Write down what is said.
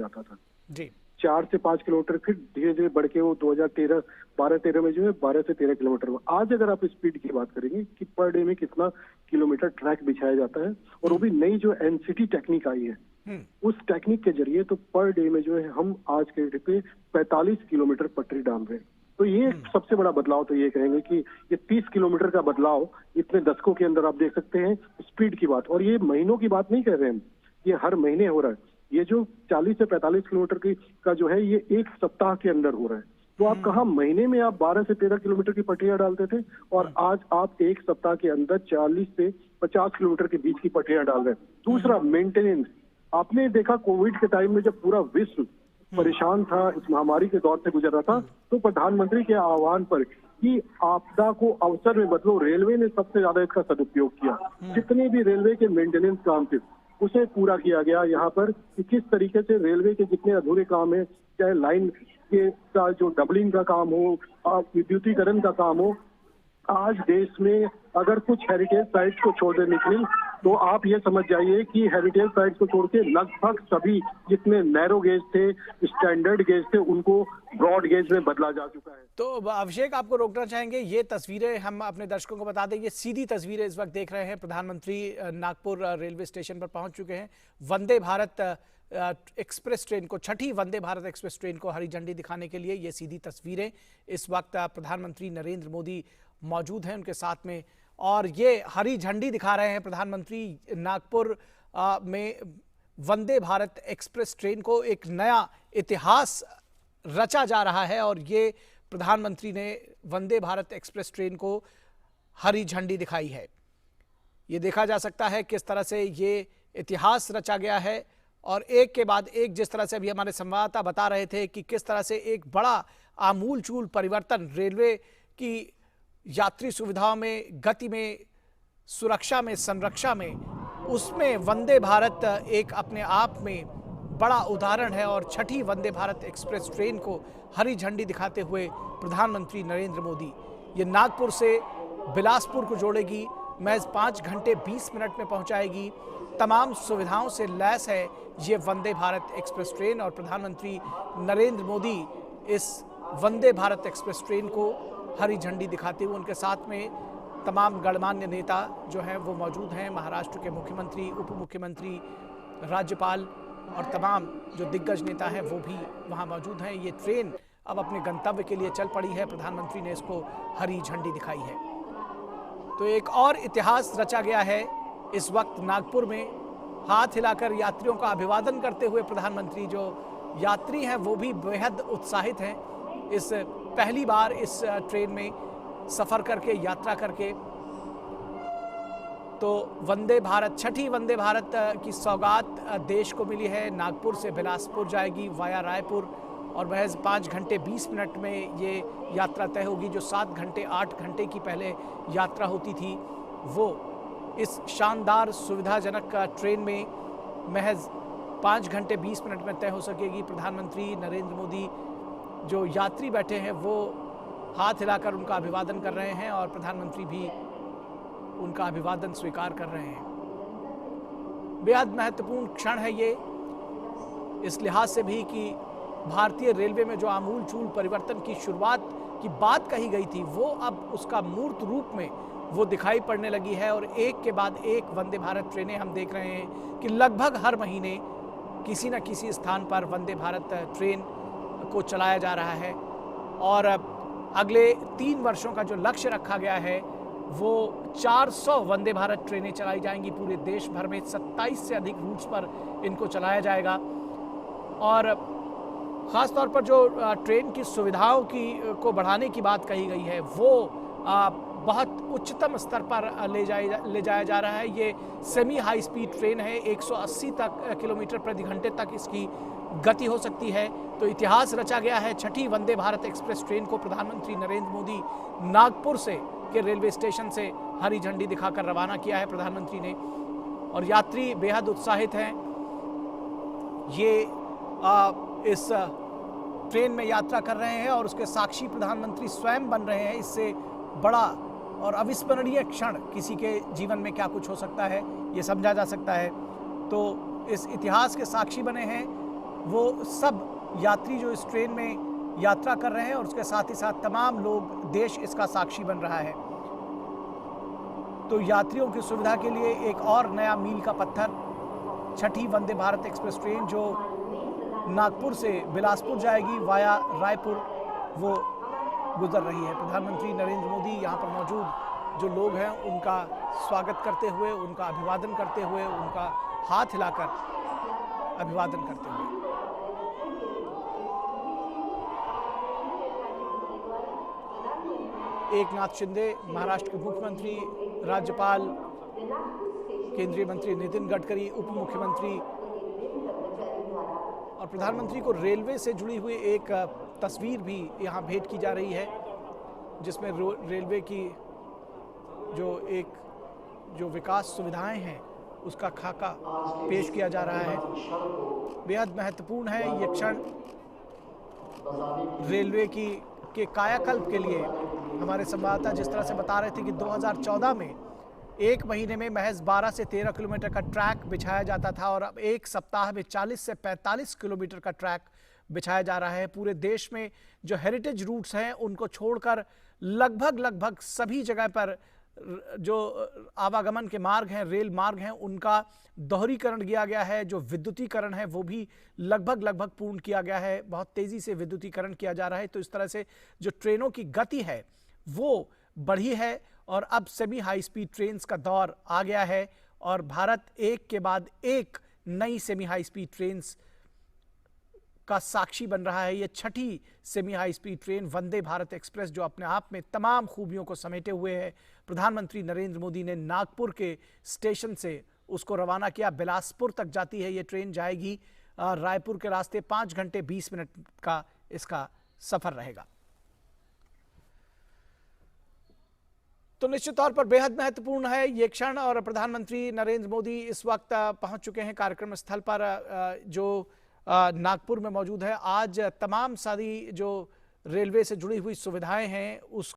जाता था जी। 4 से 5 किलोमीटर, फिर धीरे धीरे बढ़ के वो 2013 12-13 में जो है 12 से 13 किलोमीटर हुआ। आज अगर आप स्पीड की बात करेंगे कि पर डे में कितना किलोमीटर ट्रैक बिछाया जाता है, और वो भी नई जो एनसीटी टेक्निक आई है, उस टेक्निक के जरिए तो पर डे में जो है हम आज के डेट पे 45 किलोमीटर पटरी डाल रहे हैं। तो ये सबसे बड़ा बदलाव तो ये कहेंगे कि ये 30 किलोमीटर का बदलाव इतने दशकों के अंदर आप देख सकते हैं स्पीड की बात। और ये महीनों की बात नहीं कह रहे हैं, ये हर महीने हो रहा है। ये जो 40 से 45 किलोमीटर की का जो है ये एक सप्ताह के अंदर हो रहा है। तो आप कहा महीने में आप 12 से 13 किलोमीटर की पटरियां डालते थे, और आज आप एक सप्ताह के अंदर 40 से 50 किलोमीटर के बीच की पटरियां डाल रहे हैं। दूसरा, मेंटेनेंस। आपने देखा कोविड के टाइम में जब पूरा विश्व परेशान था, इस महामारी के दौर से गुजर रहा था, तो प्रधानमंत्री के आह्वान पर कि आपदा को अवसर में बदलो, रेलवे ने सबसे ज्यादा इसका सदुपयोग किया। जितने भी रेलवे के मेंटेनेंस काम थे उसे पूरा किया गया यहाँ पर, कि किस तरीके से रेलवे के जितने अधूरे काम है, चाहे लाइन के का जो डबलिंग का काम हो, विद्युतीकरण का काम हो, आज देश में अगर कुछ हेरिटेज साइट्स को छोड़ देने के लिए, तो आप ये समझ जाइए कि हेरिटेज साइट्स को छोड़ के लगभग सभी जितने नैरो गेज थे, स्टैंडर्ड गेज थे, उनको ब्रॉड गेज में बदला जा चुका है। तो अभिषेक, आपको रोकना चाहेंगे, ये तस्वीरें हम अपने दर्शकों को बता दें, ये सीधी तस्वीरें इस वक्त देख रहे हैं। प्रधानमंत्री नागपुर रेलवे स्टेशन पर पहुंच चुके हैं। वंदे भारत एक्सप्रेस ट्रेन को, छठी वंदे भारत एक्सप्रेस ट्रेन को हरी झंडी दिखाने के लिए ये सीधी तस्वीरें इस वक्त प्रधानमंत्री नरेंद्र मोदी मौजूद हैं उनके साथ में, और ये हरी झंडी दिखा रहे हैं प्रधानमंत्री। नागपुर में वंदे भारत एक्सप्रेस ट्रेन को एक नया इतिहास रचा जा रहा है, और ये प्रधानमंत्री ने वंदे भारत एक्सप्रेस ट्रेन को हरी झंडी दिखाई है। ये देखा जा सकता है किस तरह से ये इतिहास रचा गया है, और एक के बाद एक, जिस तरह से अभी हमारे संवाददाता बता रहे थे कि किस तरह से एक बड़ा आमूलचूल परिवर्तन रेलवे की यात्री सुविधाओं में, गति में, सुरक्षा में, संरक्षा में, उसमें वंदे भारत एक अपने आप में बड़ा उदाहरण है। और छठी वंदे भारत एक्सप्रेस ट्रेन को हरी झंडी दिखाते हुए प्रधानमंत्री नरेंद्र मोदी, ये नागपुर से बिलासपुर को जोड़ेगी, महज 5 घंटे 20 मिनट में पहुंचाएगी। तमाम सुविधाओं से लैस है ये वंदे भारत एक्सप्रेस ट्रेन, और प्रधानमंत्री नरेंद्र मोदी इस वंदे भारत एक्सप्रेस ट्रेन को हरी झंडी दिखाते हुए, उनके साथ में तमाम गणमान्य नेता जो हैं वो मौजूद हैं। महाराष्ट्र के मुख्यमंत्री, उप मुख्यमंत्री, राज्यपाल और तमाम जो दिग्गज नेता हैं वो भी वहाँ मौजूद हैं। ये ट्रेन अब अपने गंतव्य के लिए चल पड़ी है, प्रधानमंत्री ने इसको हरी झंडी दिखाई है। तो एक और इतिहास रचा गया है इस वक्त नागपुर में। हाथ हिलाकर यात्रियों का अभिवादन करते हुए प्रधानमंत्री, जो यात्री हैं वो भी बेहद उत्साहित हैं इस पहली बार इस ट्रेन में सफर करके, यात्रा करके। तो वंदे भारत, छठी वंदे भारत की सौगात देश को मिली है। नागपुर से बिलासपुर जाएगी वाया रायपुर, और महज 5 घंटे 20 मिनट में ये यात्रा तय होगी। जो 7 घंटे 8 घंटे की पहले यात्रा होती थी, वो इस शानदार सुविधाजनक ट्रेन में महज 5 घंटे 20 मिनट में तय हो सकेगी। प्रधानमंत्री नरेंद्र मोदी, जो यात्री बैठे हैं वो हाथ हिलाकर उनका अभिवादन कर रहे हैं, और प्रधानमंत्री भी उनका अभिवादन स्वीकार कर रहे हैं। बेहद महत्वपूर्ण क्षण है ये, इस लिहाज से भी कि भारतीय रेलवे में जो आमूलचूल परिवर्तन की शुरुआत की बात कही गई थी, वो अब उसका मूर्त रूप में वो दिखाई पड़ने लगी है। और एक के बाद एक वंदे भारत ट्रेनें हम देख रहे हैं कि लगभग हर महीने किसी न किसी स्थान पर वंदे भारत ट्रेन को चलाया जा रहा है। और अगले 3 वर्षों का जो लक्ष्य रखा गया है, वो 400 वंदे भारत ट्रेनें चलाई जाएंगी पूरे देश भर में। 27 से अधिक रूट्स पर इनको चलाया जाएगा। और ख़ास तौर पर जो ट्रेन की सुविधाओं को बढ़ाने की बात कही गई है, वो बहुत उच्चतम स्तर पर ले जाया जा रहा है। ये सेमी हाई स्पीड ट्रेन है, 180 किलोमीटर प्रति घंटे तक इसकी गति हो सकती है। तो इतिहास रचा गया है। छठी वंदे भारत एक्सप्रेस ट्रेन को प्रधानमंत्री नरेंद्र मोदी नागपुर से के रेलवे स्टेशन से हरी झंडी दिखाकर रवाना किया है प्रधानमंत्री ने, और यात्री बेहद उत्साहित हैं। ये इस ट्रेन में यात्रा कर रहे हैं, और उसके साक्षी प्रधानमंत्री स्वयं बन रहे हैं। इससे बड़ा और अविस्मरणीय क्षण किसी के जीवन में क्या कुछ हो सकता है, ये समझा जा सकता है। तो इस इतिहास के साक्षी बने हैं वो सब यात्री जो इस ट्रेन में यात्रा कर रहे हैं और उसके साथ ही साथ तमाम लोग, देश इसका साक्षी बन रहा है। तो यात्रियों की सुविधा के लिए एक और नया मील का पत्थर, छठी वंदे भारत एक्सप्रेस ट्रेन जो नागपुर से बिलासपुर जाएगी वाया रायपुर, वो गुजर रही है। प्रधानमंत्री नरेंद्र मोदी यहाँ पर मौजूद जो लोग हैं उनका स्वागत करते हुए, उनका अभिवादन करते हुए, उनका हाथ हिलाकर अभिवादन करते हुए। एकनाथ शिंदे, महाराष्ट्र के मुख्यमंत्री, राज्यपाल, केंद्रीय मंत्री नितिन गडकरी, उप मुख्यमंत्री और प्रधानमंत्री को रेलवे से जुड़ी हुई एक तस्वीर भी यहाँ भेंट की जा रही है, जिसमें रेलवे की जो विकास सुविधाएं हैं उसका खाका पेश किया जा रहा है। बेहद महत्वपूर्ण है ये क्षण रेलवे के कायाकल्प के लिए। हमारे संवाददाता जिस तरह से बता रहे थे कि 2014 में एक महीने में महज 12 से 13 किलोमीटर का ट्रैक बिछाया जाता था और अब एक सप्ताह में 40 से 45 किलोमीटर का ट्रैक बिछाया जा रहा है। पूरे देश में जो हेरिटेज रूट्स हैं उनको छोड़कर लगभग सभी जगह पर जो आवागमन के मार्ग हैं, रेल मार्ग हैं, उनका दोहरीकरण किया गया है। जो विद्युतीकरण है वो भी लगभग पूर्ण किया गया है। बहुत तेजी से विद्युतीकरण किया जा रहा है। तो इस तरह से जो ट्रेनों की गति है वो बढ़ी है और अब सेमी हाई स्पीड ट्रेन्स का दौर आ गया है और भारत एक के बाद एक नई सेमी हाई स्पीड ट्रेन्स का साक्षी बन रहा है। ये छठी semi high speed train Vande Bharat express जो अपने आप में तमाम खूबियों को समेटे हुए है। प्रधानमंत्री नरेंद्र मोदी ने नागपुर के स्टेशन से उसको रवाना किया, बिलासपुर तक जाती है ये ट्रेन, जाएगी रायपुर के रास्ते। 5 घंटे 20 मिनट का इसका सफर रहेगा। तो निश्चित तौर पर बेहद महत्वपूर्ण है ये क्षण और प्रधानमंत्री नरेंद्र मोदी इस वक्त पहुंच चुके हैं कार्यक्रम स्थल पर जो नागपुर में मौजूद है। आज तमाम सारी जो रेलवे से जुड़ी हुई सुविधाएं हैं उस